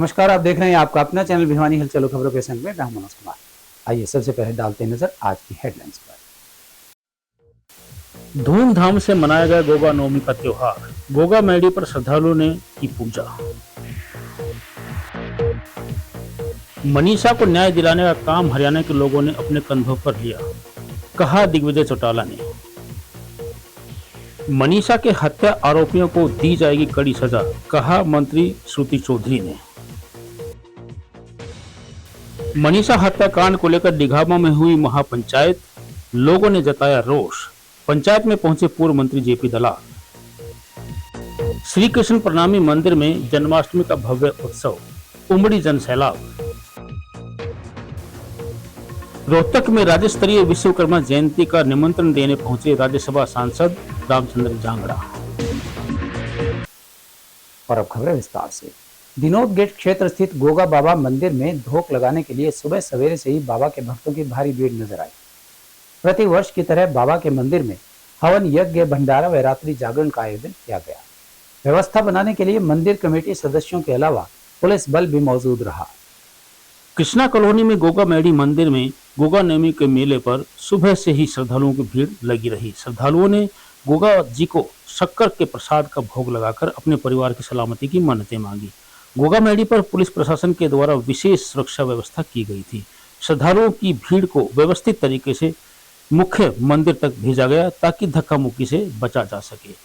नमस्कार, आप देख रहे हैं आपका अपना चैनल भिवानी हलचल खबरों के संग में मैं मनोज कुमार। आइए सबसे पहले डालते हैं नजर आज की हेडलाइंस पर। धूमधाम से मनाया गया गोगा नवमी का त्योहार। गोगा मैडी पर श्रद्धालुओं ने की पूजा। मनीषा को न्याय दिलाने का काम हरियाणा के लोगों ने अपने कंधों पर लिया, कहा दिग्विजय चौटाला ने। मनीषा के हत्या आरोपियों को दी जाएगी कड़ी सजा, कहा मंत्री श्रुति चौधरी ने। मनीषा हत्याकांड को लेकर डिघामा में हुई महापंचायत, लोगों ने जताया रोष। पंचायत में पहुंचे पूर्व मंत्री जेपी दलाल। श्री कृष्ण प्रणामी मंदिर में जन्माष्टमी का भव्य उत्सव, उमड़ी जनसैलाब। रोहतक में राज्य स्तरीय विश्वकर्मा जयंती का निमंत्रण देने पहुंचे राज्यसभा सांसद रामचंद्र जांगड़ा। और अब खबरें विस्तार से। दिनोद गेट क्षेत्र स्थित गोगा बाबा मंदिर में धोख लगाने के लिए सुबह सवेरे से ही बाबा के भक्तों की भारी भीड़ नजर आई। प्रति वर्ष की तरह बाबा के मंदिर में हवन यज्ञ, भंडारा व रात्रि जागरण का आयोजन किया गया। व्यवस्था बनाने के लिए मंदिर कमेटी सदस्यों के अलावा पुलिस बल भी मौजूद रहा। कृष्णा कॉलोनी में गोगा मैडी मंदिर में गोगा नवमी के मेले पर सुबह से ही श्रद्धालुओं की भीड़ लगी रही। श्रद्धालुओं ने गोगा जी को शक्कर के प्रसाद का भोग लगाकर अपने परिवार की सलामती की मन्नतें मांगी। गोगा मैडी पर पुलिस प्रशासन के द्वारा विशेष सुरक्षा व्यवस्था की गई थी। श्रद्धालुओं की भीड़ को व्यवस्थित तरीके से मुख्य मंदिर तक भेजा गया ताकि धक्का मुक्की से बचा जा सके।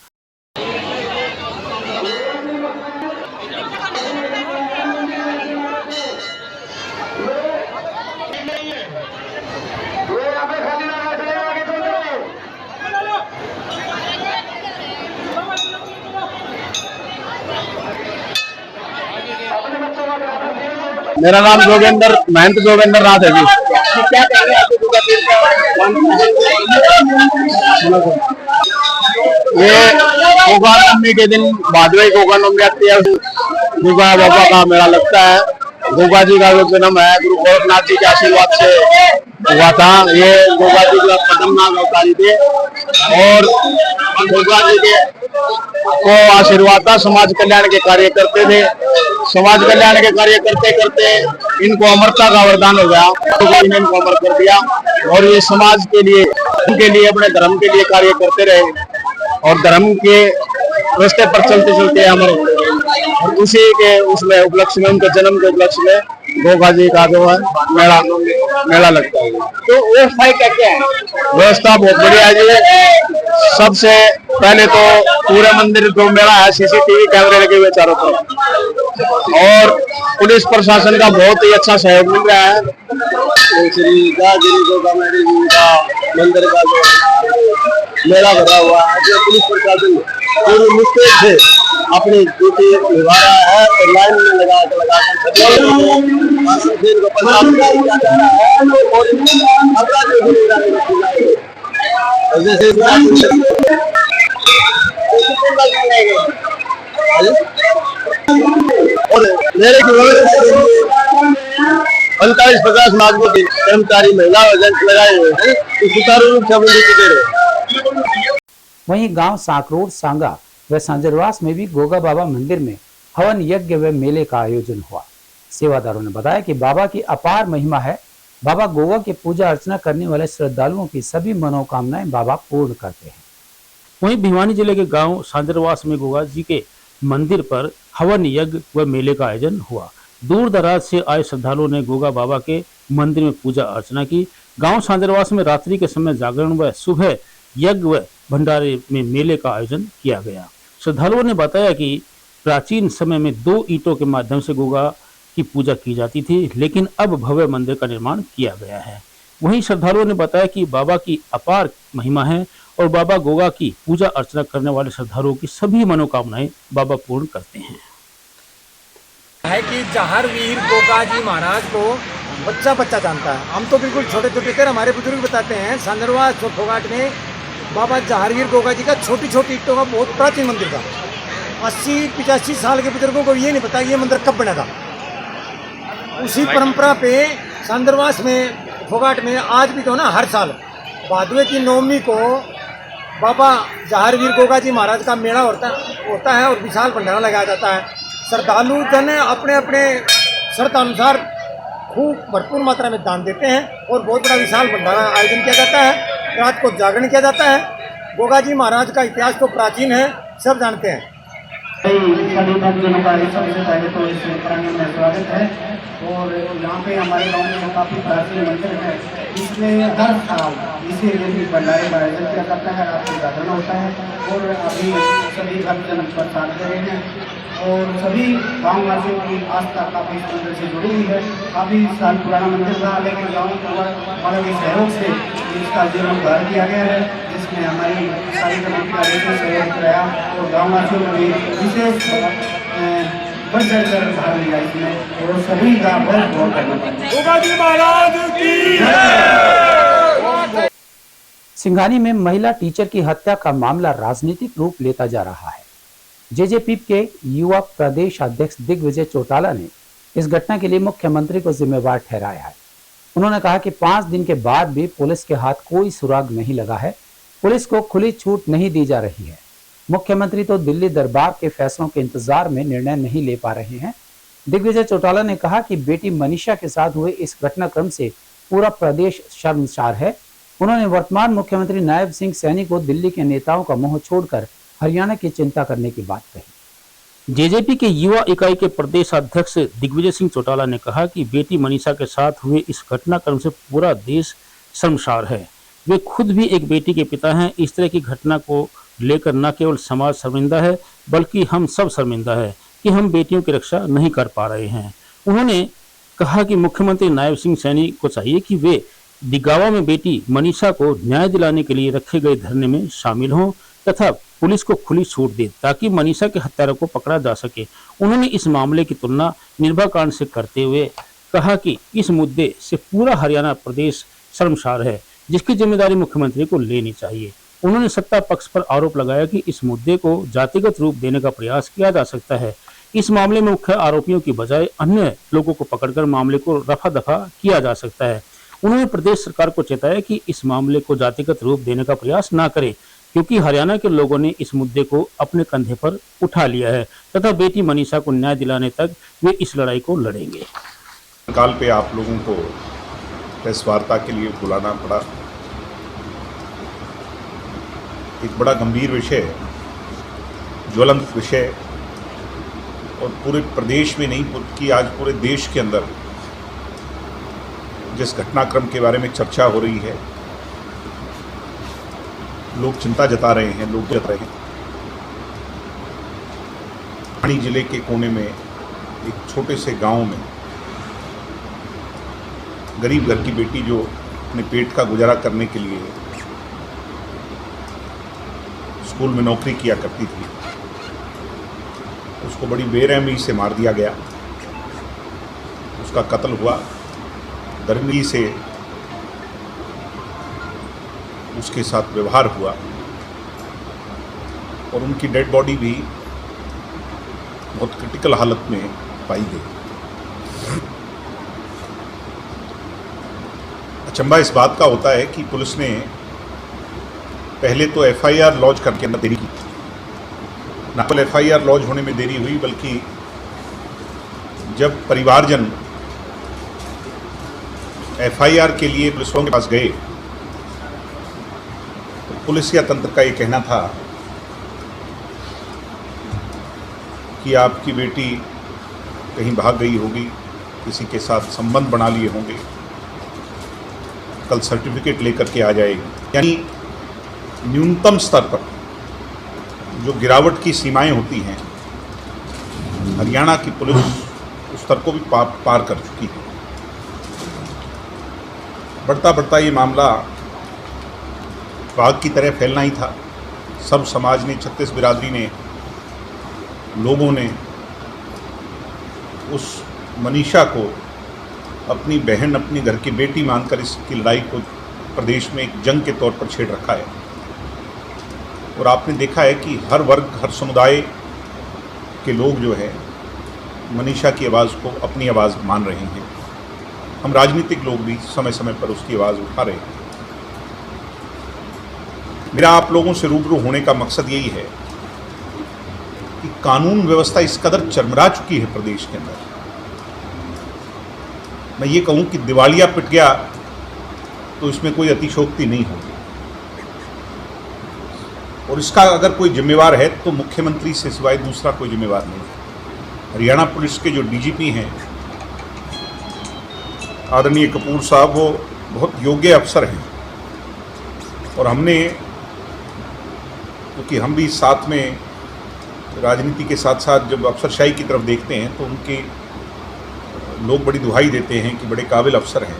मेरा नाम महंत जोगेंद्र नाथ है जी। ये गोगा नवमी के दिन भादवी गोगा नवमी आती है, गोगा बाबा का मेला लगता है। गोगा जी का जो जन्म है गुरु गोरखनाथ जी के आशीर्वाद से हुआ था। ये गोगा जी का खतरनाक अवतारी थे और गोगा जी के को आशीर्वाद था। समाज कल्याण के कार्य करते थे। समाज कल्याण के कार्य करते करते इनको अमरता का वरदान हो गया, तो इनको अमर कर दिया और ये समाज के लिए अपने धर्म के लिए कार्य करते रहे और धर्म के रास्ते पर चलते चलते अमर होते रहे। और उसी के उसमें उपलक्ष्य में, उनके जन्म के उपलक्ष्य में गोगा जी का जो है मेला लगता है। तो व्यवस्था क्या क्या है? व्यवस्था बहुत बढ़िया है जी। सबसे पहले तो पूरे मंदिर जो मेला है सीसीटीवी कैमरे लगे हुए चारों तरफ और पुलिस प्रशासन का बहुत ही अच्छा सहयोग मिल रहा है। श्री गोगा मैडी जी का मंदिर का जो मेला भरा हुआ है, जो पुलिस प्रशासन पूरी मुस्तैद से अपनी ड्यूटी निभा रहा है और लाइन में लगाकर और मेरे 45-50 नागरिक कर्मचारी महिला एजेंट लगाए हुए हैं, सुचारू रूप से अपनी ड्यूटी दे रहे हैं। वहीं गांव साकरोड, सांगा व सांजरवास में भी गोगा बाबा मंदिर में हवन यज्ञ व मेले का आयोजन हुआ। सेवादारों ने बताया कि बाबा की अपार महिमा है। बाबा गोगा की पूजा अर्चना करने वाले श्रद्धालुओं की सभी मनोकामनाएं बाबा पूर्ण करते हैं। वहीं भिवानी जिले के गांव सांजरवास में गोगा जी के मंदिर पर हवन यज्ञ व मेले का आयोजन हुआ। दूर दराज से आए श्रद्धालुओं ने गोगा बाबा के मंदिर में पूजा अर्चना की। गांव सांजरवास में रात्रि के समय जागरण व सुबह यज्ञ व भंडारे में मेले का आयोजन किया गया। श्रद्धालुओं ने बताया कि प्राचीन समय में 2 ईंटों के माध्यम से गोगा की पूजा की जाती थी, लेकिन अब भव्य मंदिर का निर्माण किया गया है। वहीं श्रद्धालुओं ने बताया कि बाबा की अपार महिमा है और बाबा गोगा की पूजा अर्चना करने वाले श्रद्धालुओं की सभी मनोकामनाएं बाबा पूर्ण करते हैं। है कि जहारवीर गोगा जी महाराज को बच्चा बच्चा जानता है। हम तो बिल्कुल छोटे छोटे थे, हमारे बुजुर्ग बताते हैं सांजरवास फोगाट में बाबा जहारवीर गोगा जी का छोटी छोटी ईंटों का बहुत प्राचीन मंदिर था। 80-85 साल के बुजुर्गों को ये नहीं पता ये मंदिर कब बना था। उसी परंपरा पे सांजरवास में फोगाट में आज भी तो ना हर साल भादवे की नवमी को बाबा जहारवीर गोगा जी महाराज का मेला होता है और विशाल भंडारा लगाया जाता है। श्रद्धालु जन अपने अपने श्रद्धा अनुसार खूब भरपूर मात्रा में दान देते हैं और बहुत बड़ा विशाल भंडारा आयोजन किया जाता है। रात को जागरण किया जाता है। गोगा जी महाराज का इतिहास तो प्राचीन है, सब जानते हैं। सभी भक्तजनों का सबसे पहले तो इस प्रांगण में स्वागत है। और यहाँ पे हमारे गांव में काफ़ी प्राचीन मंदिर है, इसमें हर साल इसीलिए भंडारे का आयोजन किया जाता है, रात को जागरण होता है और अभी सभी भक्तजन प्रसाद दे रहे हैं और सभी गाँव वासियों की आस्था काफ़ी इस मंदिर से जुड़ी हुई है। काफ़ी साल पुराना मंदिर था, लेकिन गाँव वालों के सहयोग से इसका जीर्णोद्धार किया गया है, जिसमें हमारी सारी कमेटी का विशेष सहयोग रहा और गाँव वासियों ने भी विशेष बढ़ चढ़कर भाग लिया इसमें और सभी का बहुत बहुत धन्यवाद। गोगा जी महाराज की जय। सिंघानी में महिला टीचर की हत्या का मामला राजनीतिक रूप लेता जा रहा है। जेजेपी के युवा प्रदेश अध्यक्ष दिग्विजय चौटाला ने इस घटना के लिए मुख्यमंत्री को जिम्मेवार ठहराया है। उन्होंने कहा कि 5 दिन के बाद भी पुलिस के हाथ कोई सुराग नहीं लगा है, पुलिस को खुली छूट नहीं दी जा रही है। मुख्यमंत्री तो दिल्ली दरबार के फैसलों के इंतजार में निर्णय नहीं ले पा रहे हैं। दिग्विजय चौटाला ने कहा कि बेटी मनीषा के साथ हुए इस घटनाक्रम से पूरा प्रदेश शर्मसार है। उन्होंने वर्तमान मुख्यमंत्री नायब सिंह सैनी को दिल्ली के नेताओं का मुंह छोड़कर हरियाणा की चिंता करने की बात कही। जेजेपी के युवा इकाई के प्रदेश अध्यक्ष दिग्विजय सिंह चौटाला ने कहा कि बेटी मनीषा के साथ हुए इस घटनाक्रम से पूरा देश शर्मसार है। वे खुद भी एक बेटी के पिता हैं। इस तरह की घटना को लेकर न केवल समाज शर्मिंदा है, बल्कि हम सब शर्मिंदा है कि हम बेटियों की रक्षा नहीं कर पा रहे हैं। उन्होंने कहा कि मुख्यमंत्री नायब सिंह सैनी को चाहिए कि वे दिगावा में बेटी मनीषा को न्याय दिलाने के लिए रखे गए धरने में शामिल हों तथा पुलिस को खुली छूट दे ताकि मनीषा के हत्यारों को पकड़ा जा सके। उन्होंने इस मामले की तुलना निर्भया कांड से करते हुए कहा कि इस मुद्दे से पूरा हरियाणा प्रदेश शर्मसार है, जिसकी जिम्मेदारी मुख्यमंत्री को लेनी चाहिए। उन्होंने सत्ता पक्ष पर आरोप लगाया कि इस मुद्दे को जातिगत रूप देने का प्रयास किया जा सकता है। इस मामले में मुख्य आरोपियों की बजाय अन्य लोगों को पकड़कर मामले को रफा दफा किया जा सकता है। उन्होंने प्रदेश सरकार को चेताया कि इस मामले को जातिगत रूप देने का प्रयास न करे, क्योंकि हरियाणा के लोगों ने इस मुद्दे को अपने कंधे पर उठा लिया है तथा बेटी मनीषा को न्याय दिलाने तक वे इस लड़ाई को लड़ेंगे। काल पे आप लोगों को प्रेस वार्ता के लिए बुलाना पड़ा। एक बड़ा गंभीर विषय, ज्वलंत विषय और पूरे प्रदेश में नहीं बल्कि आज पूरे देश के अंदर जिस घटनाक्रम के बारे में चर्चा हो रही है, लोग चिंता जता रहे हैं, लोग जता रहे हैं। भिवानी जिले के कोने में एक छोटे से गांव में गरीब घर की बेटी जो अपने पेट का गुजारा करने के लिए स्कूल में नौकरी किया करती थी, उसको बड़ी बेरहमी से मार दिया गया। उसका कत्ल हुआ, दरिंदगी से उसके साथ व्यवहार हुआ और उनकी डेड बॉडी भी बहुत क्रिटिकल हालत में पाई गई। अचंभा इस बात का होता है कि पुलिस ने पहले तो एफआईआर लॉन्च करके अंदर देरी की। न केवल एफआईआर लॉन्च होने में देरी हुई, बल्कि जब परिवारजन एफआईआर के लिए पुलिस के पास गए तो पुलिस या तंत्र का ये कहना था कि आपकी बेटी कहीं भाग गई होगी, किसी के साथ संबंध बना लिए होंगे, कल सर्टिफिकेट लेकर के आ जाएगी। यानी न्यूनतम स्तर पर जो गिरावट की सीमाएं होती हैं, हरियाणा की पुलिस उस स्तर को भी पार कर चुकी है। बढ़ता बढ़ता ये मामला आग की तरह फैलना ही था। सब समाज ने, 36 बिरादरी ने, लोगों ने उस मनीषा को अपनी बहन, अपनी घर की बेटी मानकर इसकी लड़ाई को प्रदेश में एक जंग के तौर पर छेड़ रखा है। और आपने देखा है कि हर वर्ग, हर समुदाय के लोग जो है मनीषा की आवाज़ को अपनी आवाज़ मान रहे हैं। हम राजनीतिक लोग भी समय समय पर उसकी आवाज़ उठा रहे हैं। मेरा आप लोगों से रूबरू होने का मकसद यही है कि कानून व्यवस्था इस कदर चरमरा चुकी है प्रदेश के अंदर, मैं ये कहूं कि दिवालिया पिट गया तो इसमें कोई अतिशोक्ति नहीं होगी। और इसका अगर कोई जिम्मेवार है तो मुख्यमंत्री से सिवाय दूसरा कोई जिम्मेवार नहीं। हरियाणा पुलिस के जो डीजीपी हैं आदरणीय कपूर साहब, वो बहुत योग्य अफसर हैं। और हमने, क्योंकि हम भी साथ में राजनीति के साथ साथ जब अफसरशाही की तरफ देखते हैं तो उनके लोग बड़ी दुहाई देते हैं कि बड़े काबिल अफसर हैं।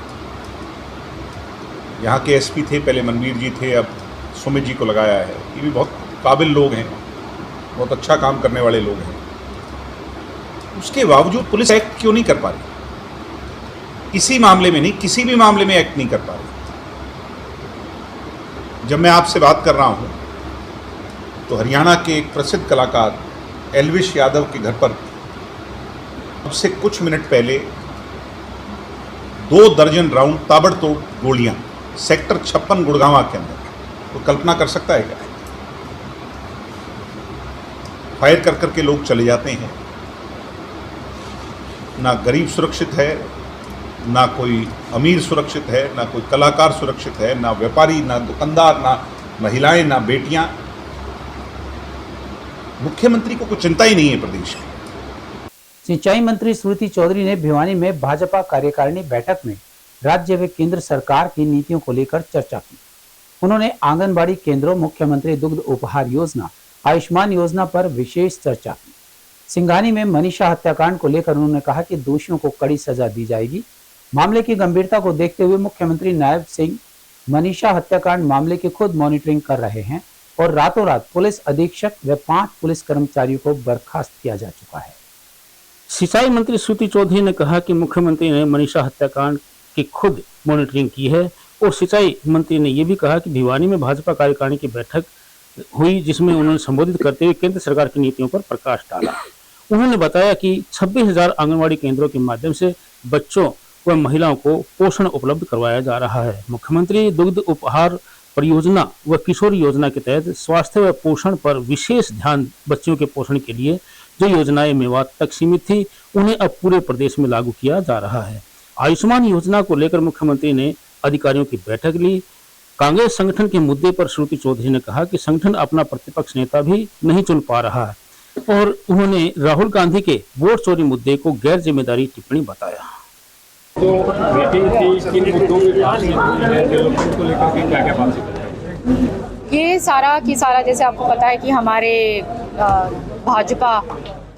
यहाँ के एसपी थे पहले, मनवीर जी थे, अब सुमित जी को लगाया है। ये भी बहुत काबिल लोग हैं, बहुत अच्छा काम करने वाले लोग हैं। उसके बावजूद पुलिस एक्ट क्यों नहीं कर पा रही? किसी मामले में नहीं, किसी भी मामले में एक्ट नहीं कर पा रही। जब मैं आपसे बात कर रहा हूं तो हरियाणा के एक प्रसिद्ध कलाकार एल्विश यादव के घर पर अब से कुछ मिनट पहले 2 दर्जन राउंड ताबड़तोड़ गोलियां सेक्टर 56 गुड़गांव के अंदर, तो कल्पना कर सकता है क्या? फायर कर करके लोग चले जाते हैं। ना गरीब सुरक्षित है, ना कोई अमीर सुरक्षित है, ना कोई कलाकार सुरक्षित है, ना व्यापारी, ना दुकानदार, ना महिलाएं, ना बेटियां। मुख्यमंत्री को कोई चिंता ही नहीं है प्रदेश की। सिंचाई मंत्री श्रुति चौधरी ने भिवानी में भाजपा कार्यकारिणी बैठक में राज्य व केंद्र सरकार की नीतियों को लेकर चर्चा की। उन्होंने आंगनबाड़ी केंद्रों, मुख्यमंत्री दुग्ध उपहार योजना, आयुष्मान योजना पर विशेष चर्चा की। सिंघानी में मनीषा हत्याकांड को लेकर उन्होंने कहा कि दोषियों को कड़ी सजा दी जाएगी। मामले की गंभीरता को देखते हुए मुख्यमंत्री नायब सिंह मनीषा हत्याकांड मामले की खुद मॉनिटरिंग कर रहे हैं और रातों रात पुलिस अधीक्षक व 5 पुलिस कर्मचारियों को बर्खास्त किया जा चुका है। सिंचाई मंत्री श्रुति चौधरी ने कहा कि मुख्यमंत्री ने मनीषा हत्याकांड की खुद मॉनिटरिंग की है और सिंचाई मंत्री ने यह भी कहा कि भिवानी में भाजपा कार्यकारिणी की बैठक हुई जिसमें उन्होंने संबोधित करते हुए केंद्र सरकार की नीतियों पर प्रकाश डाला। उन्होंने बताया कि 26,000 आंगनबाड़ी केंद्रों के माध्यम से बच्चों व महिलाओं को पोषण उपलब्ध करवाया जा रहा है। मुख्यमंत्री दुग्ध उपहार परियोजना व किशोर योजना के तहत स्वास्थ्य व पोषण पर विशेष ध्यान बच्चों के पोषण के लिए जो योजनाएं मेवात तक सीमित थी उन्हें अब पूरे प्रदेश में लागू किया जा रहा है। आयुष्मान योजना को लेकर मुख्यमंत्री ने अधिकारियों की बैठक ली। कांग्रेस संगठन के मुद्दे पर श्रुति चौधरी ने कहा कि संगठन अपना प्रतिपक्ष नेता भी नहीं चुन पा रहा है और उन्होंने राहुल गांधी के वोट चोरी मुद्दे को गैर जिम्मेदारी टिप्पणी बताया। तो मीटिंग थी, किन मुद्दों पे बात हुई है, डेवलपमेंट को लेकर के क्या क्या बात? ये सारा की सारा जैसे आपको पता है कि हमारे भाजपा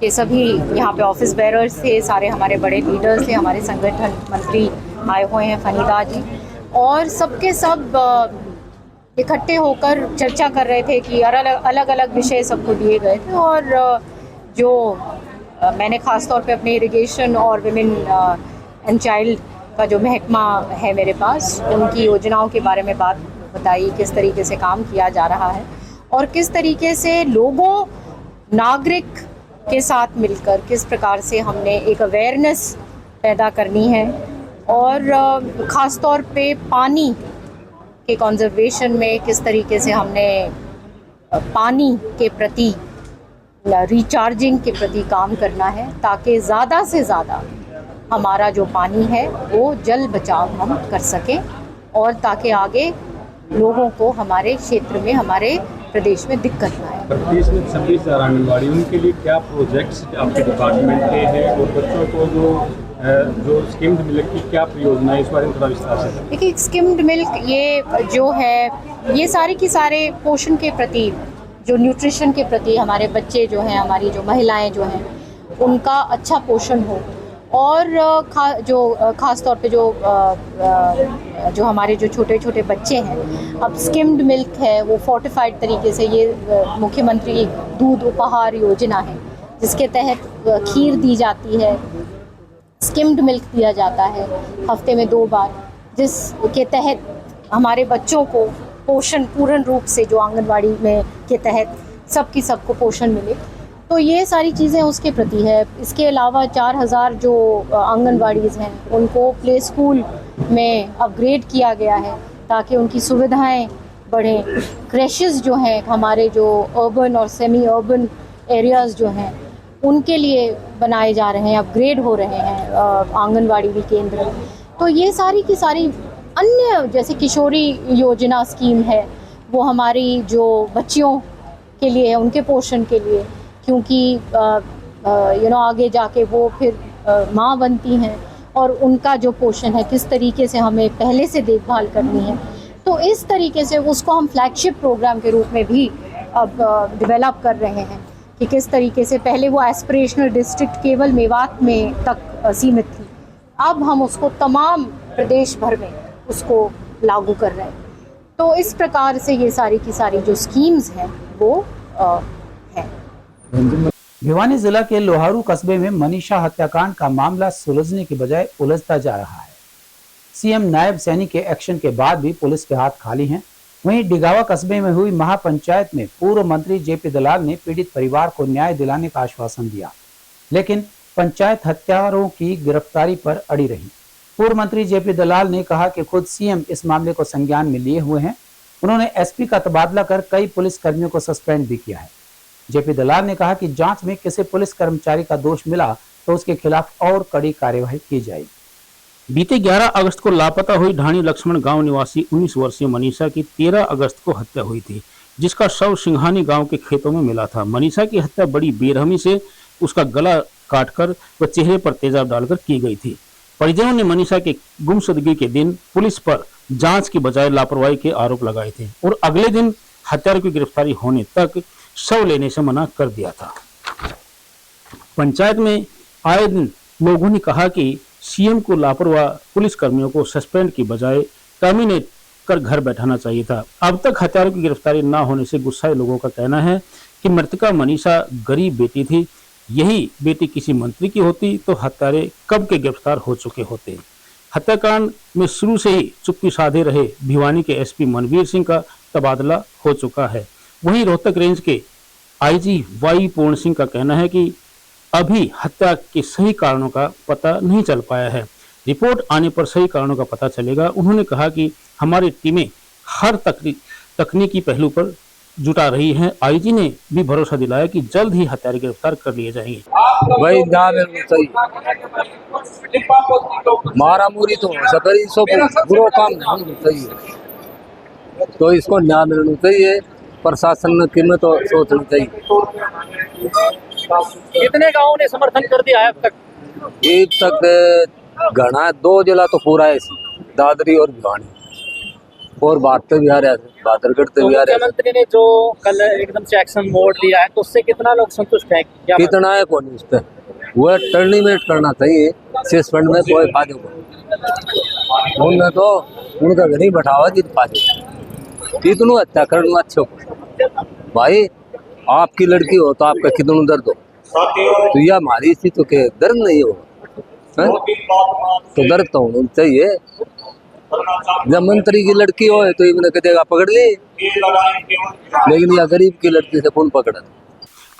के सभी यहाँ पे ऑफिस बेरर्स थे, सारे हमारे बड़े लीडर्स थे, हमारे संगठन मंत्री आए हुए हैं फनीदा जी, और सबके सब इकट्ठे होकर चर्चा कर रहे थे कि अलग अलग विषय सबको दिए गए थे। और जो मैंने ख़ास तौर पे अपने इरिगेशन और विमेन एंड चाइल्ड का जो महकमा है मेरे पास, उनकी योजनाओं के बारे में बात बताई, किस तरीके से काम किया जा रहा है और किस तरीके से लोगों नागरिक के साथ मिलकर किस प्रकार से हमने एक अवेयरनेस पैदा करनी है और ख़ास तौर पे पानी के कंजर्वेशन में किस तरीके से हमने पानी के प्रति रिचार्जिंग के प्रति काम करना है ताकि ज़्यादा से ज़्यादा हमारा जो पानी है वो जल बचाव हम कर सकें और ताकि आगे लोगों को हमारे क्षेत्र में, हमारे प्रदेश में दिक्कत ना आए। प्रदेश में 26,000 आंगनबाड़ी, उनके लिए क्या प्रोजेक्ट्स आपके डिपार्टमेंट के हैं और बच्चों को जो स्किम्ड मिल्क की क्या परियोजना है, इस बारे में थोड़ा विस्तार से? देखिए, स्किम्ड मिल्क ये जो है, ये सारे के सारे पोषण के प्रति, जो न्यूट्रिशन के प्रति हमारे बच्चे जो हैं, हमारी जो महिलाएं जो हैं, उनका अच्छा पोषण हो और खास तौर पे जो हमारे जो छोटे छोटे बच्चे हैं, अब स्किम्ड मिल्क है वो फोर्टिफाइड तरीके से, ये मुख्यमंत्री दूध उपहार योजना है जिसके तहत खीर दी जाती है, स्किम्ड मिल्क दिया जाता है हफ्ते में 2 बार, जिसके तहत हमारे बच्चों को पोषण पूर्ण रूप से, जो आंगनबाड़ी में के तहत सबको पोषण मिले। तो ये सारी चीज़ें उसके प्रति है। इसके अलावा 4,000 जो आंगनबाड़ीज़ हैं उनको प्ले स्कूल में अपग्रेड किया गया है ताकि उनकी सुविधाएं बढ़ें। क्रैशेस जो हैं हमारे, जो अर्बन और सेमी अर्बन एरियाज़ जो हैं उनके लिए बनाए जा रहे हैं, अपग्रेड हो रहे हैं आंगनवाड़ी भी केंद्र। तो ये सारी की सारी अन्य जैसे किशोरी योजना स्कीम है, वो हमारी जो बच्चियों के लिए है, उनके पोषण के लिए, क्योंकि आगे जाके वो फिर माँ बनती हैं और उनका जो पोषण है किस तरीके से हमें पहले से देखभाल करनी है। तो इस तरीके से उसको हम फ्लैगशिप प्रोग्राम के रूप में भी अब डेवलप कर रहे हैं कि किस तरीके से पहले वो एस्पिरेशनल डिस्ट्रिक्ट केवल मेवात में तक सीमित थी, अब हम उसको तमाम प्रदेश भर में उसको लागू कर रहे हैं। तो इस प्रकार से ये सारी की सारी जो स्कीम्स हैं वो हैं। भिवानी जिला के लोहारू कस्बे में मनीषा हत्याकांड का मामला सुलझने की बजाय उलझता जा रहा है। सीएम नायब सैनी के एक्शन के बाद भी पुलिस के हाथ खाली हैं। वहीं डिगावा कस्बे में हुई महापंचायत में पूर्व मंत्री जेपी दलाल ने पीड़ित परिवार को न्याय दिलाने का आश्वासन दिया, लेकिन पंचायत हत्यारों की गिरफ्तारी पर अड़ी रही। पूर्व मंत्री जेपी दलाल ने कहा कि खुद सीएम इस मामले को संज्ञान में लिए हुए हैं। उन्होंने एसपी का तबादला कर कई पुलिस कर्मियों को सस्पेंड भी किया है। जेपी दलाल ने कहा कि जांच में किसी पुलिस कर्मचारी का दोष मिला तो उसके खिलाफ और कड़ी कार्यवाही की जाएगी। बीते 11 अगस्त को लापता हुई ढाणी लक्ष्मण गांव निवासी 19 वर्षीय मनीषा की 13 अगस्त को हत्या हुई थी, जिसका शव सिंघानी गांव के खेतों में मिला था। मनीषा की हत्या बड़ी बेरहमी से उसका गला काटकर व चेहरे पर तेजाब डालकर की गई थी। परिजनों ने मनीषा के गुमशुदगी के दिन पुलिस पर जांच की बजाय लापरवाही के आरोप लगाए थे और अगले दिन हत्यारों की गिरफ्तारी होने तक शव लेने से मना कर दिया था। पंचायत में आए दिन लोगों ने कहा कि सीएम को लापरवाह पुलिस कर्मियों को सस्पेंड की बजाय टर्मिनेट कर घर बैठाना चाहिए था। अब तक हत्यारों की गिरफ्तारी न होने से गुस्साए लोगों का कहना है कि मृतका मनीषा गरीब बेटी थी, यही बेटी किसी मंत्री की होती तो हत्यारे कब के गिरफ्तार हो चुके होते। हत्याकांड में शुरू से ही चुप्पी साधे रहे भिवानी के एसपी मनवीर सिंह का तबादला हो चुका है। वहीं रोहतक रेंज के आईजी वाई पूर्ण सिंह का कहना है कि अभी हत्या के सही कारणों का पता नहीं चल पाया है, रिपोर्ट आने पर सही कारणों का पता चलेगा। उन्होंने कहा कि हमारी टीमें हर तकनीकी पहलू पर जुटा रही हैं। आईजी ने भी भरोसा दिलाया कि जल्द ही हत्यारे गिरफ्तार कर लिए जाएंगे। भाई मारा मूरी तो सकरी सो बुरो काम नहीं चाहिए, तो इसको न्याय मिलना चाहिए। प्रशासन की तो सोचनी चाहिए। कितने गांवों ने समर्थन कर दिया है अब तक? घना 2 जिला तो पूरा है, दादरी और भिवानी, और बात भी आ रहा है, बादरगढ़ से भी आ रहा है। मुख्यमंत्री ने जो कल एकदम से एक्शन मोड लिया है तो उससे कितना लोग संतुष्ट हैं? कितना है कौन उस पर वो टर्मिनेट करना चाहिए, सस्पेंड में कोई फायदे को उनने तो उनका घर ही बैठावा जी फायदे इतनों हत्या करना अच्छे भाई। आपकी लड़की हो तो आपका कितना दर्द हो, तो यह हमारी थी तो क्या दर्द नहीं हो, तो दर्द तो होना चाहिए। जब मंत्री की लड़की हो तो इन्हें कहेगा पकड़ ली, लेकिन यह गरीब की लड़की से कौन पकड़ा।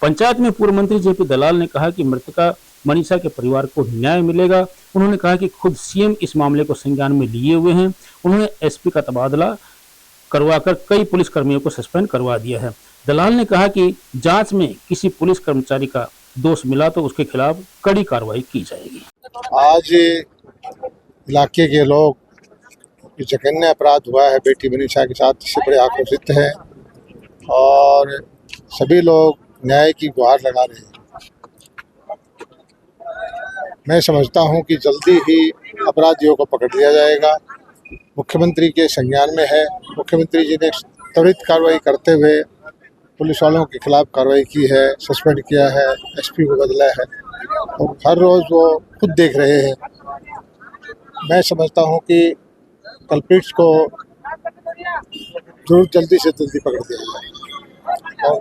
पंचायत में पूर्व मंत्री जेपी दलाल ने कहा कि मृतका मनीषा के परिवार को न्याय मिलेगा। उन्होंने कहा कि खुद सीएम इस मामले को संज्ञान में लिए हुए हैं। उन्होंने एसपी का तबादला करवाकर कई पुलिस कर्मियों को सस्पेंड करवा दिया है। दलाल ने कहा कि जांच में किसी पुलिस कर्मचारी का दोष मिला तो उसके खिलाफ कड़ी कार्रवाई की जाएगी। आज इलाके के लोग जघन्य अपराध हुआ है बेटी मनीषा के साथ, इससे बड़े आक्रोशित हैं और सभी लोग न्याय की गुहार लगा रहे हैं। मैं समझता हूं कि जल्दी ही अपराधियों को पकड़ लिया जाएगा। मुख्यमंत्री के संज्ञान में है। मुख्यमंत्री जी ने त्वरित कार्रवाई करते हुए पुलिस वालों के खिलाफ कार्रवाई की है, सस्पेंड किया है, एसपी को बदला है और हर रोज़ वो खुद देख रहे हैं। मैं समझता हूं कि कल्प्रिट्स को जरूर जल्दी से जल्दी पकड़ दिया जाए और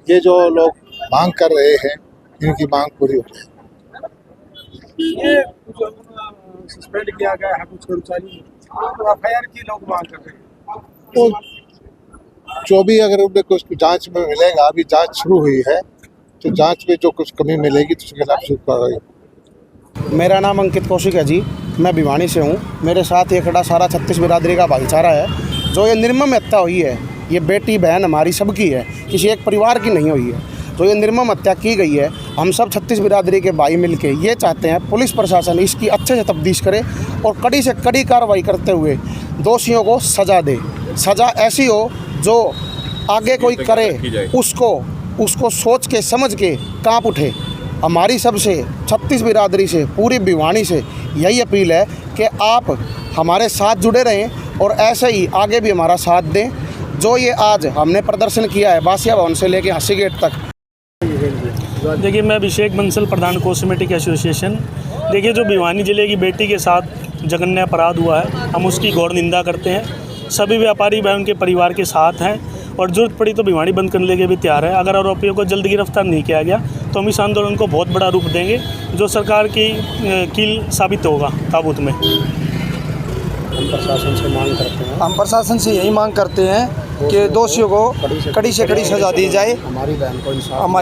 ये जो लोग मांग कर रहे हैं इनकी मांग पूरी हो जाए। ये सस्पेंड किया गया है कुछ कर्मचारी, एफआईआर की लोग मांग कर रहे हैं, तो जो भी अगर उनमें कुछ जांच में मिलेगा, अभी जांच शुरू हुई है तो जांच में जो कुछ कमी मिलेगी तो उसके खिलाफ शुरू कार्रवाई। मेरा नाम अंकित कौशिक है जी, मैं भिवानी से हूँ। मेरे साथ ये खड़ा सारा 36 बिरादरी का भाईचारा है। जो ये निर्मम हत्या हुई है, ये बेटी बहन हमारी सबकी है, किसी एक परिवार की नहीं हुई है। जो ये निर्मम हत्या की गई है, हम सब 36 बिरादरी के भाई मिलके ये चाहते हैं पुलिस प्रशासन इसकी अच्छे से तफ्तीश करे और कड़ी से कड़ी कार्रवाई करते हुए दोषियों को सज़ा दे। सज़ा ऐसी हो जो आगे कोई करे उसको सोच के समझ के कांप उठे। हमारी सबसे 36 बिरादरी से, पूरी भिवानी से यही अपील है कि आप हमारे साथ जुड़े रहें और ऐसे ही आगे भी हमारा साथ दें। जो ये आज हमने प्रदर्शन किया है बासिया भवन से लेके हंसी गेट तक। देखिए, मैं अभिषेक बंसल, प्रधान कॉस्मेटिक एसोसिएशन। देखिए, जो भिवानी जिले की बेटी के साथ जघन्य अपराध हुआ है, हम उसकी घोर निंदा करते हैं। सभी व्यापारी भाई उनके परिवार के साथ हैं और जरूरत पड़ी तो भिवानी बंद करने के भी तैयार है। अगर आरोपियों को जल्द गिरफ्तार नहीं किया गया तो हम इस आंदोलन को बहुत बड़ा रूप देंगे, जो सरकार की कील साबित होगा ताबूत में। हम प्रशासन से यही मांग करते हैं कि दोषियों को कड़ी से कड़ी सज़ा दी जाए, हमारी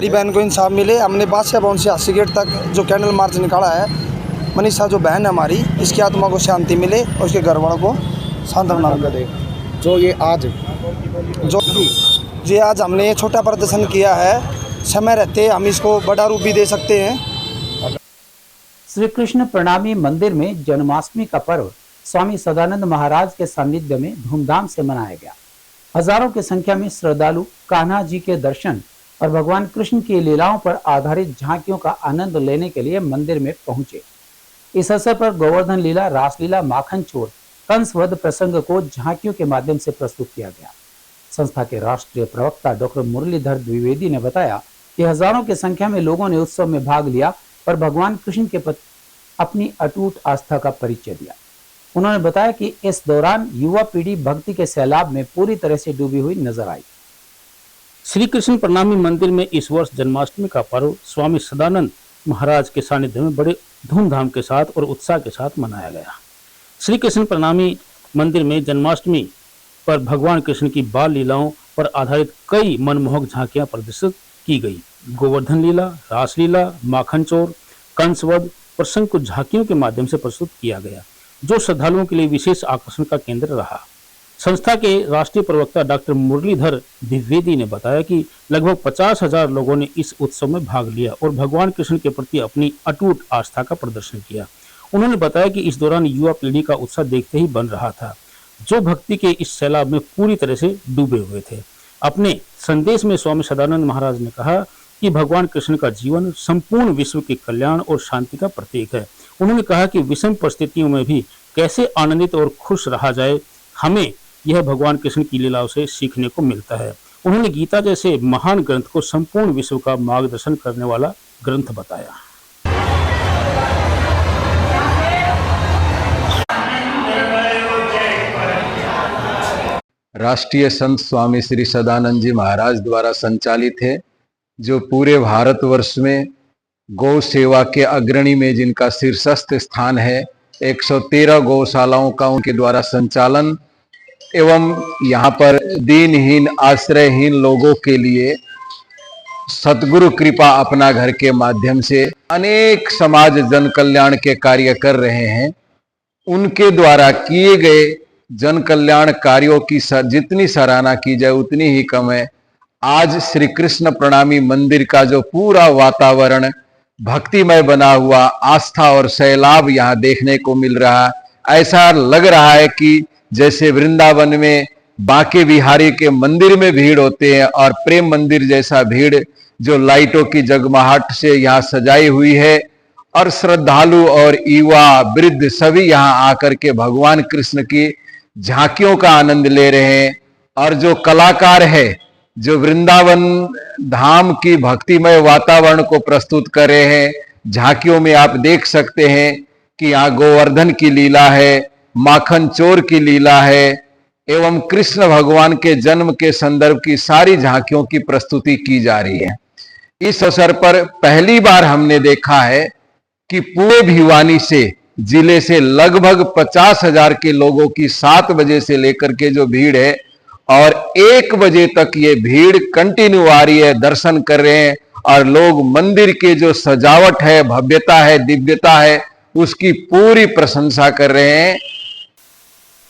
बहन को इंसाफ मिले। हमने बादशाह भवन से हासी गेट तक जो कैंडल मार्च निकाला है, मनीषा जो बहन है हमारी, इसकी आत्मा को शांति मिले और उसके घर वालों को सांत्वना मिले। जो ये आज हमने छोटा प्रदर्शन किया है, समय रहते हम इसको बड़ा रूप भी दे सकते हैं। श्री कृष्ण प्रणामी मंदिर में जन्माष्टमी का पर्व स्वामी सदानंद महाराज के सानिध्य में धूमधाम से मनाया गया। हजारों की संख्या में श्रद्धालु कान्हा जी के दर्शन और भगवान कृष्ण की लीलाओं पर आधारित झांकियों का आनंद लेने के लिए मंदिर में पहुंचे। इस अवसर पर गोवर्धन लीला, रासलीला, माखन चोर, कंसवध प्रसंग को झांकियों के माध्यम से प्रस्तुत किया गया। संस्था के राष्ट्रीय प्रवक्ता डॉक्टर मुरलीधर द्विवेदी ने बताया कि हजारों की संख्या में लोगों ने उत्सव में भाग लिया और भगवान कृष्ण के प्रति अपनी अटूट आस्था का परिचय दिया। उन्होंने बताया कि इस दौरान युवा पीढ़ी भक्ति के सैलाब में पूरी तरह से डूबी हुई नजर आई। श्री कृष्ण प्रणामी मंदिर में इस वर्ष जन्माष्टमी का पर्व स्वामी सदानंद महाराज के सानिध्य में बड़े धूमधाम के साथ और उत्साह के साथ मनाया गया। श्री कृष्ण प्रणामी मंदिर में जन्माष्टमी पर भगवान कृष्ण की बाल लीलाओं पर आधारित कई मनमोहक झांकियां प्रदर्शित की गई। गोवर्धन लीला, रासलीला, माखन चोर, कंसवध प्रसंग को झांकियों के माध्यम से प्रस्तुत किया गया, जो श्रद्धालुओं के लिए विशेष आकर्षण का केंद्र रहा। संस्था के राष्ट्रीय प्रवक्ता डॉक्टर मुरलीधर द्विवेदी ने बताया कि लगभग 50,000 लोगों ने इस उत्सव में भाग लिया और भगवान कृष्ण के प्रति अपनी अटूट आस्था का प्रदर्शन किया। उन्होंने बताया कि इस दौरान युवा पीढ़ी का उत्साह देखते ही बन रहा था, जो भक्ति के इस सैलाब में पूरी तरह से डूबे हुए थे। अपने संदेश में स्वामी सदानंद महाराज ने कहा कि भगवान कृष्ण का जीवन संपूर्ण विश्व के कल्याण और शांति का प्रतीक है। उन्होंने कहा कि विषम परिस्थितियों में भी कैसे आनंदित और खुश रहा जाए, हमें यह भगवान कृष्ण की लीलाओं से सीखने को मिलता है। उन्होंने गीता जैसे महान ग्रंथ को संपूर्ण विश्व का मार्गदर्शन करने वाला ग्रंथ बताया। राष्ट्रीय संत स्वामी श्री सदानंद जी महाराज द्वारा संचालित है, जो पूरे भारतवर्ष में गौ सेवा के अग्रणी में जिनका शीर्षस्थ स्थान है। 113 गौशालाओं का उनके द्वारा संचालन एवं यहाँ पर दीनहीन, आश्रयहीन लोगों के लिए सतगुरु कृपा अपना घर के माध्यम से अनेक समाज जन कल्याण के कार्य कर रहे हैं। उनके द्वारा किए गए जन कल्याण कार्यों की जितनी सराहना की जाए उतनी ही कम है। आज श्री कृष्ण प्रणामी मंदिर का जो पूरा वातावरण भक्तिमय बना हुआ, आस्था और सैलाब यहाँ देखने को मिल रहा, ऐसा लग रहा है कि जैसे वृंदावन में बांके बिहारी के मंदिर में भीड़ होते हैं और प्रेम मंदिर जैसा भीड़ जो लाइटों की जगमगाहट से यहाँ सजाई हुई है और श्रद्धालु और युवा वृद्ध सभी यहाँ आकर के भगवान कृष्ण की झांकियों का आनंद ले रहे हैं। और जो कलाकार है जो वृंदावन धाम की भक्तिमय वातावरण को प्रस्तुत कर रहे हैं, झांकियों में आप देख सकते हैं कि यहाँ गोवर्धन की लीला है, माखन चोर की लीला है एवं कृष्ण भगवान के जन्म के संदर्भ की सारी झांकियों की प्रस्तुति की जा रही है। इस अवसर पर पहली बार हमने देखा है कि पूरे भिवानी से जिले से लगभग 50,000 के लोगों की 7 बजे से लेकर के जो भीड़ है और 1 बजे तक ये भीड़ कंटिन्यू आ रही है, दर्शन कर रहे हैं और लोग मंदिर के जो सजावट है, भव्यता है, दिव्यता है, उसकी पूरी प्रशंसा कर रहे हैं।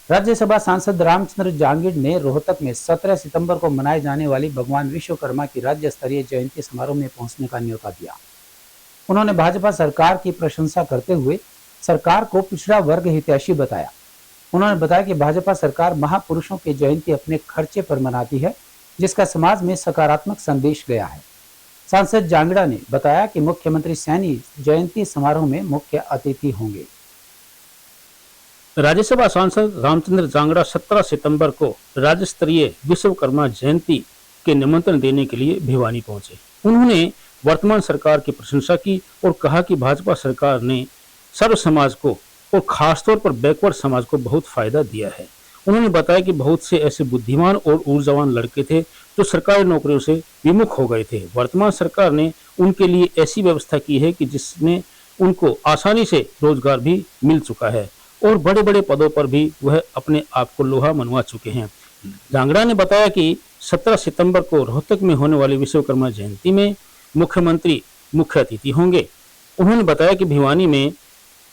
राज्यसभा सांसद रामचंद्र जांगिड़ ने रोहतक में 17 सितंबर को मनाए जाने वाली भगवान विश्वकर्मा की राज्य स्तरीय जयंती समारोह में पहुंचने का न्योता दिया। उन्होंने भाजपा सरकार की प्रशंसा करते हुए सरकार को पिछड़ा वर्ग हितैषी बताया। उन्होंने बताया कि भाजपा सरकार महापुरुषों की जयंती अपने खर्चे पर मनाती है, जिसका समाज में सकारात्मक संदेश गया है। सांसद जांगड़ा ने बताया कि मुख्यमंत्री सैनी जयंती समारोह में मुख्य अतिथि होंगे। राज्यसभा सांसद रामचंद्र जांगड़ा 17 सितंबर को राज्य स्तरीय विश्वकर्मा जयंती के निमंत्रण देने के लिए भिवानी पहुंचे। उन्होंने वर्तमान सरकार की प्रशंसा की और कहा कि भाजपा सरकार ने सर्व समाज को और खासतौर पर बैकवर्ड समाज को बहुत फायदा दिया है। उन्होंने बताया कि बहुत से ऐसे बुद्धिमान और ऊर्जावान लड़के थे जो सरकारी नौकरियों से विमुख हो गए थे। वर्तमान सरकार ने उनके लिए ऐसी व्यवस्था की है कि जिसमें उनको आसानी से रोजगार भी मिल चुका है और बड़े बड़े पदों पर भी वह अपने आप को लोहा मनवा चुके हैं। जांगड़ा ने बताया कि 17 सितंबर को रोहतक में होने वाली विश्वकर्मा जयंती में मुख्यमंत्री मुख्य अतिथि होंगे। उन्होंने बताया कि भिवानी में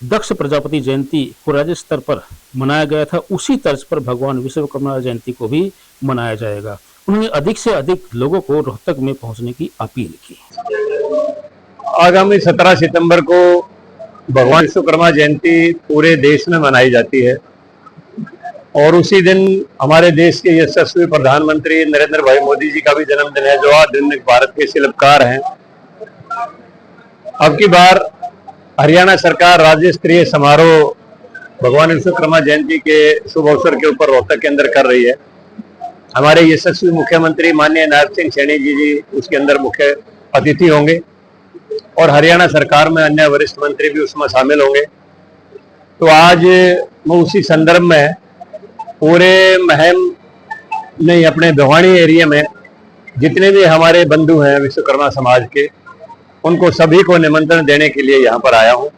दक्ष प्रजापति जयंती को राज्य स्तर पर मनाया गया था, उसी तर्ज पर भगवान विश्वकर्मा जयंती को भी मनाया जाएगा। उन्होंने अधिक से अधिक लोगों को रोहतक में पहुंचने की अपील की। आगामी 17 सितंबर को भगवान विश्वकर्मा जयंती पूरे देश में मनाई जाती है और उसी दिन हमारे देश के यशस्वी प्रधानमंत्री नरेंद्र भाई मोदी जी का भी जन्मदिन है, जो आधुनिक भारत के शिल्पकार हैं। अब की बार हरियाणा सरकार राज्य स्तरीय समारोह भगवान विश्वकर्मा जयंती के शुभ अवसर के ऊपर रोहतक के अंदर कर रही है। हमारे यशस्वी मुख्यमंत्री माननीय नायब सिंह सैनी जी उसके अंदर मुख्य अतिथि होंगे और हरियाणा सरकार में अन्य वरिष्ठ मंत्री भी उसमें शामिल होंगे। तो आज मैं उसी संदर्भ में पूरे महम नहीं अपने भिवानी एरिया में जितने भी हमारे बंधु हैं विश्वकर्मा समाज के, उनको सभी को निमंत्रण देने के लिए यहाँ पर आया हूँ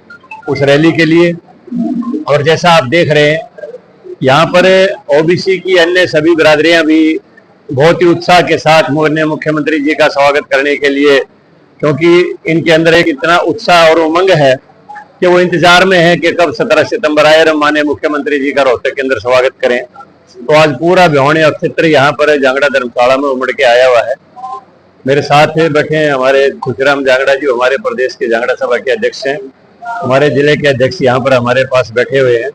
उस रैली के लिए। और जैसा आप देख रहे हैं यहाँ पर ओबीसी की अन्य सभी बिरादरियां भी बहुत ही उत्साह के साथ मुख्यमंत्री जी का स्वागत करने के लिए, क्योंकि इनके अंदर एक इतना उत्साह और उमंग है कि वो इंतजार में है कि कब 17 सितंबर आए और माननीय मुख्यमंत्री जी का रोहतक के अंदर स्वागत करें। तो आज पूरा भिवानी और क्षेत्र यहाँ पर जांगड़ा धर्मशाला में उमड़ के आया हुआ है। मेरे साथ बैठे हैं हमारे खुशराम जांगड़ा जी, हमारे प्रदेश के जांगड़ा सभा के अध्यक्ष हैं। हमारे जिले के अध्यक्ष यहाँ पर हमारे पास बैठे हुए हैं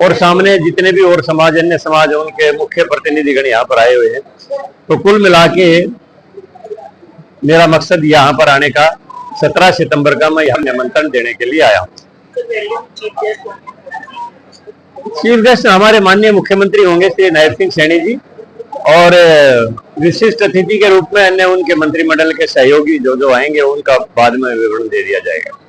और सामने जितने भी और समाज अन्य समाज उनके मुख्य प्रतिनिधिगण यहाँ पर आए हुए हैं। तो कुल मिला के मेरा मकसद यहाँ पर आने का 17 सितंबर का मैं यहाँ निमंत्रण देने के लिए आया हूँ। चीफ गेस्ट हमारे माननीय मुख्यमंत्री होंगे श्री नायब सिंह सैनी जी और विशिष्ट अतिथि के रूप में अन्य उनके मंत्रिमंडल के सहयोगी जो आएंगे उनका बाद में विवरण दे दिया जाएगा।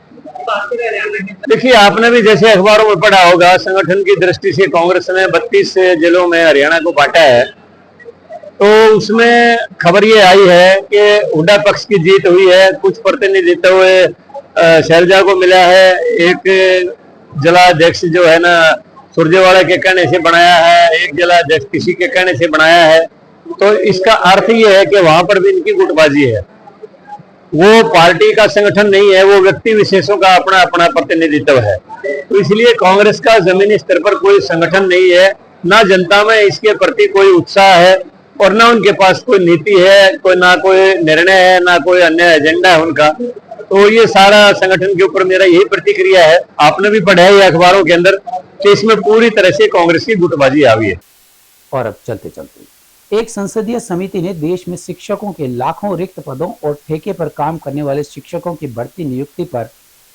देखिए, आपने भी जैसे अखबारों में पढ़ा होगा, संगठन की दृष्टि से कांग्रेस ने 32 जिलों में हरियाणा को बांटा है। तो उसमें खबर ये आई है कि हुड्डा पक्ष की जीत हुई है। कुछ प्रतिनिधित्व शैलजा को मिला है, एक जिलाध्यक्ष जो है ना सुरजेवाला के कहने से बनाया है, एक जिलाध्यक्ष किसी के कहने से बनाया है। तो इसका अर्थ ये है कि वहां पर भी इनकी गुटबाजी है। वो पार्टी का संगठन नहीं है, वो व्यक्ति विशेषों का अपना अपना प्रतिनिधित्व है। तो इसलिए कांग्रेस का जमीनी स्तर पर कोई संगठन नहीं है, ना जनता में इसके प्रति कोई उत्साह है और ना उनके पास कोई नीति है, कोई ना कोई निर्णय है, ना कोई अन्य एजेंडा है उनका। तो ये सारा संगठन के ऊपर मेरा यही प्रतिक्रिया है। आपने भी पढ़ा है अखबारों के अंदर कि इसमें पूरी तरह से कांग्रेस की गुटबाजी आ गई है। और अब चलते चलते एक संसदीय समिति ने देश में शिक्षकों के लाखों रिक्त पदों और ठेके पर काम करने वाले शिक्षकों की बढ़ती नियुक्ति पर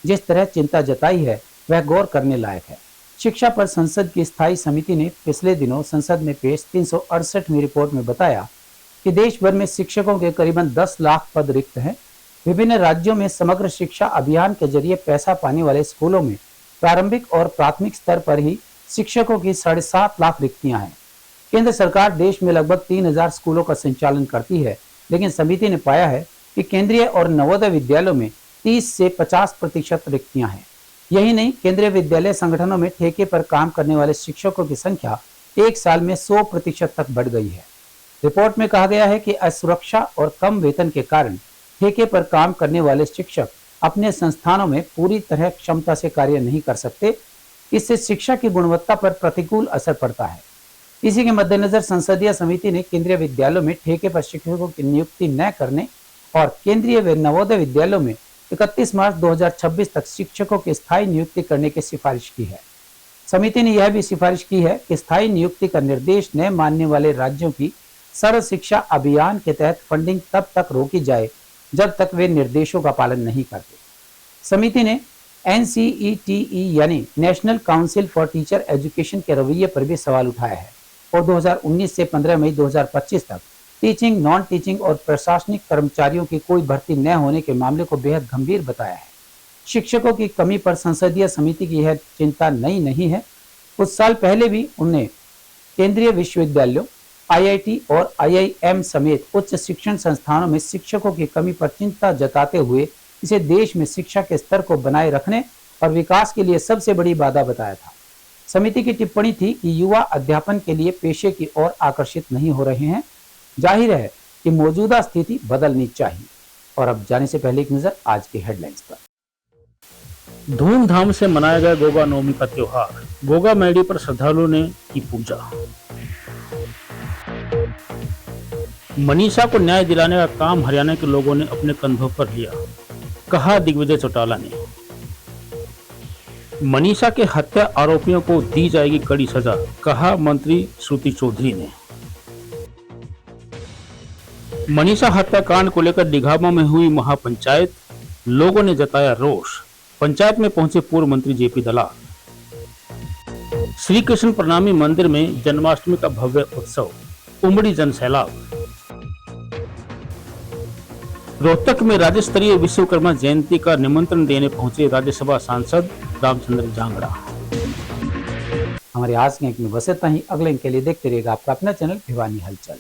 जिस तरह चिंता जताई है वह गौर करने लायक है। शिक्षा पर संसद की स्थायी समिति ने पिछले दिनों संसद में पेश 368वीं रिपोर्ट में बताया कि देश भर में शिक्षकों के करीबन 10 लाख पद रिक्त हैं। विभिन्न राज्यों में समग्र शिक्षा अभियान के जरिए पैसा पाने वाले स्कूलों में प्रारंभिक और प्राथमिक स्तर पर ही शिक्षकों की 7.5 लाख रिक्तियां हैं। केंद्र सरकार देश में लगभग 3000 स्कूलों का संचालन करती है, लेकिन समिति ने पाया है कि केंद्रीय और नवोदय विद्यालयों में 30 से 50% रिक्तियां हैं। यही नहीं, केंद्रीय विद्यालय संगठनों में ठेके पर काम करने वाले शिक्षकों की संख्या एक साल में 100% तक बढ़ गई है। रिपोर्ट में कहा गया है कि असुरक्षा और कम वेतन के कारण ठेके पर काम करने वाले शिक्षक अपने संस्थानों में पूरी तरह क्षमता से कार्य नहीं कर सकते। इससे शिक्षा की गुणवत्ता पर प्रतिकूल असर पड़ता है। इसी के मद्देनजर संसदीय समिति ने केंद्रीय विद्यालयों में ठेके पर शिक्षकों की नियुक्ति न करने और केंद्रीय व नवोदय विद्यालयों में 31 मार्च 2026 तक शिक्षकों की स्थायी नियुक्ति करने की सिफारिश की है। समिति ने यह भी सिफारिश की है कि स्थायी नियुक्ति का निर्देश न मानने वाले राज्यों की सर्व शिक्षा अभियान के तहत फंडिंग तब तक रोकी जाए जब तक वे निर्देशों का पालन नहीं करते। समिति ने NCETE यानी national council for teacher education के रवैये पर भी सवाल उठाया है और 2019 से 15 मई 2025 तक टीचिंग, नॉन टीचिंग और प्रशासनिक कर्मचारियों की कोई भर्ती न होने के मामले को बेहद गंभीर बताया है। शिक्षकों की कमी पर संसदीय समिति की यह चिंता नई नहीं है। कुछ साल पहले भी उन्हें केंद्रीय विश्वविद्यालयों, IIT और IIM समेत उच्च शिक्षण संस्थानों में शिक्षकों की कमी पर चिंता जताते हुए इसे देश में शिक्षा के स्तर को बनाए रखने और विकास के लिए सबसे बड़ी बाधा बताया था। समिति की टिप्पणी थी कि युवा अध्यापन के लिए पेशे की ओर आकर्षित नहीं हो रहे हैं। जाहिर है कि मौजूदा स्थिति बदलनी चाहिए। और अब जाने से पहले एक नजर आज के हेडलाइंस पर। धूमधाम से मनाया गया गोगा नवमी का त्योहार। गोगा मैडी पर श्रद्धालुओं ने की पूजा। मनीषा को न्याय दिलाने का काम हरियाणा के लोगों ने अपने कंधों पर लिया, कहा दिग्विजय चौटाला ने। मनीषा के हत्या आरोपियों को दी जाएगी कड़ी सजा, कहा मंत्री श्रुति चौधरी ने। मनीषा हत्याकांड को लेकर डिघामा में हुई महापंचायत, लोगों ने जताया रोष। पंचायत में पहुंचे पूर्व मंत्री जेपी दलाल। श्री कृष्ण प्रणामी मंदिर में जन्माष्टमी का भव्य उत्सव, उमड़ी जन सैलाब। रोहतक में राज्य स्तरीय विश्वकर्मा जयंती का निमंत्रण देने पहुंचे राज्यसभा सांसद रामचंद्र जांगड़ा। हमारे आज के अंक में बस इतना ही। अगले अंक के लिए देखते रहिएगा आपका अपना चैनल भिवानी हलचल।